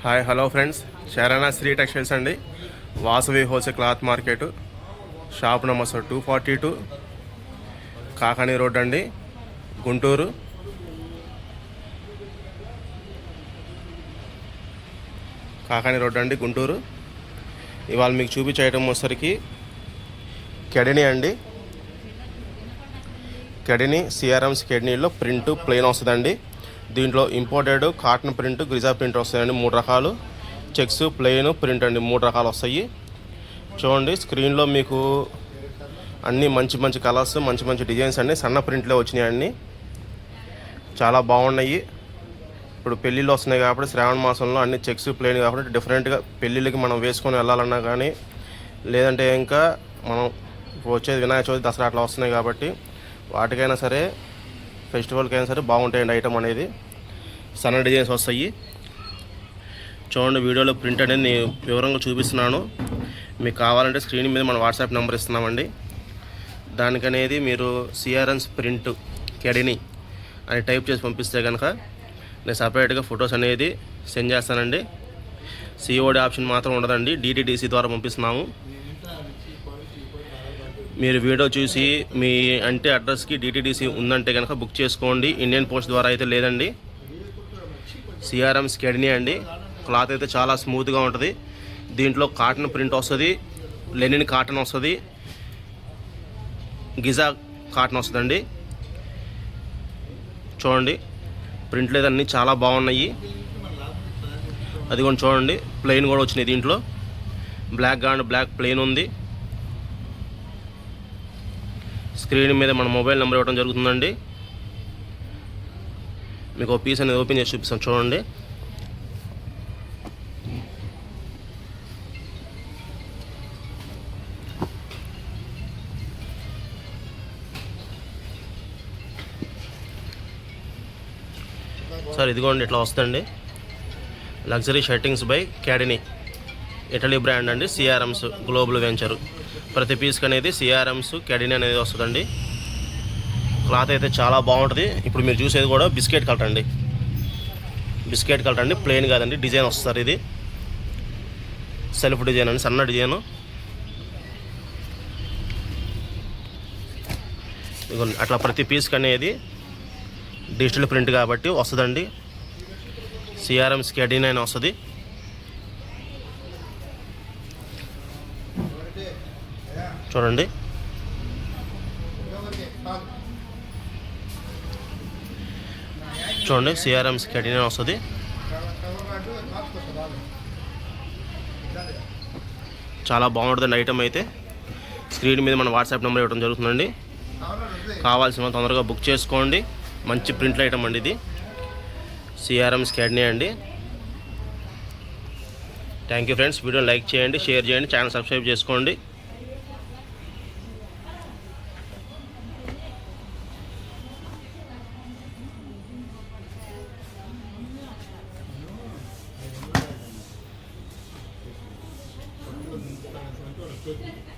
Hi hello friends, Sharana Sri textiles అండి. Vasavi wholesale cloth market, shop number 242, Kakani road అండి, Guntur. Kakani road అండి, గుంటూరు. ఇవాళ మీకు చూపించే ఐటమ్ వచ్చేసరికి కెడిని అండి. కెడిని సిఆర్ఎమ్స్ కెడినీలో ప్రింట్ ప్లెయిన్ వస్తుందండి. దీంట్లో ఇంపోర్టెడ్ కాటన్ ప్రింట్, గ్రిజా ప్రింట్ వస్తాయండి. 3 రకాలు, చెక్స్, ప్లెయిన్, ప్రింట్ అండి, 3 రకాలు వస్తాయి. చూడండి స్క్రీన్లో మీకు అన్నీ మంచి మంచి కలర్స్, మంచి మంచి డిజైన్స్ అండి. సన్న ప్రింట్లో వచ్చినాయి అన్నీ, చాలా బాగున్నాయి. ఇప్పుడు పెళ్ళిళ్ళు వస్తున్నాయి కాబట్టి శ్రావణ మాసంలో అన్ని చెక్స్, ప్లెయిన్ కాబట్టి డిఫరెంట్గా పెళ్ళిళ్ళకి మనం వేసుకొని వెళ్ళాలన్నా కానీ, లేదంటే ఇంకా మనం వచ్చేది వినాయక చవితి, దసరా అట్లా వస్తున్నాయి కాబట్టి వాటికైనా సరే, ఫెస్టివల్కి అయినా సరే బాగుంటాయండి ఐటమ్ అనేది. సన్న డిజైన్స్ వస్తాయి. చూడండి వీడియోలో ప్రింట్ అనేది నేను వివరంగా చూపిస్తున్నాను. మీకు కావాలంటే స్క్రీన్ మీద మన వాట్సాప్ నెంబర్ ఇస్తున్నామండి. దానికనేది మీరు సిఆర్ఎన్స్ ప్రింట్ కెడిని అని టైప్ చేసి పంపిస్తే కనుక నేను సపరేట్గా ఫొటోస్ అనేది సెండ్ చేస్తానండి. సిఓడి ఆప్షన్ మాత్రం ఉండదండి, డిటిడిసి ద్వారా పంపిస్తున్నాము. మీరు వీడియో చూసి మీ అంటే అడ్రస్కి డిటిడిసి ఉందంటే కనుక బుక్ చేసుకోండి. ఇండియన్ పోస్ట్ ద్వారా అయితే లేదండి. సిఆర్ఎమ్స్ కెడిని అండి. క్లాత్ అయితే చాలా స్మూత్గా ఉంటుంది. దీంట్లో కాటన్ ప్రింట్ వస్తుంది, లెనిన్ కాటన్ వస్తుంది, గిజా కాటన్ వస్తుందండి. చూడండి ప్రింట్లు అయితే అన్నీ చాలా బాగున్నాయి. అది కూడా చూడండి ప్లెయిన్ కూడా వచ్చినాయి. దీంట్లో బ్లాక్ అండ్ బ్లాక్ ప్లెయిన్ ఉంది. స్క్రీన్ మీద మన మొబైల్ నెంబర్ ఇవ్వడం జరుగుతుందండి. మీకు ఒక పీస్ అనేది ఓపెన్ చేసి చూపిస్తాను. చూడండి సార్, ఇదిగోండి ఇట్లా వస్తుందండి. లగ్జరీ షర్టింగ్స్ బై కెడిని, ఇటలీ బ్రాండ్ అండి. CRMs global venture. ప్రతి పీస్కి అనేది సిఆర్ఎమ్స్ కెడిని అనేది వస్తుందండి. క్లాత్ అయితే చాలా బాగుంటుంది. ఇప్పుడు మీరు చూసేది కూడా బిస్కెట్ కలర్ అండి. బిస్కెట్ కలర్ అండి, ప్లెయిన్ కాదండి. డిజైన్ వస్తుంది. ఇది సెల్ఫ్ డిజైన్ అండి, సన్న డిజైను. అట్లా ప్రతి పీస్కి అనేది డిజిటల్ ప్రింట్ కాబట్టి వస్తుందండి. సిఆర్ఎమ్స్ కెడిని అని వస్తుంది. చూడండి చూడండి సిఆర్ఎమ్స్ కెడిని వస్తుంది. చాలా బాగుంటుంది ఐటమ్ అయితే. స్క్రీన్ మీద మన వాట్సాప్ నెంబర్ ఇవ్వడం జరుగుతుందండి. కావాల్సిన తొందరగా బుక్ చేసుకోండి. మంచి ప్రింట్లు ఐటమ్ అండి ఇది. సిఆర్ఎమ్స్ కెడిని అండి. Thank you friends. Video like చేయండి, షేర్ చేయండి, ఛానల్ సబ్స్క్రైబ్ చేసుకోండి. Good.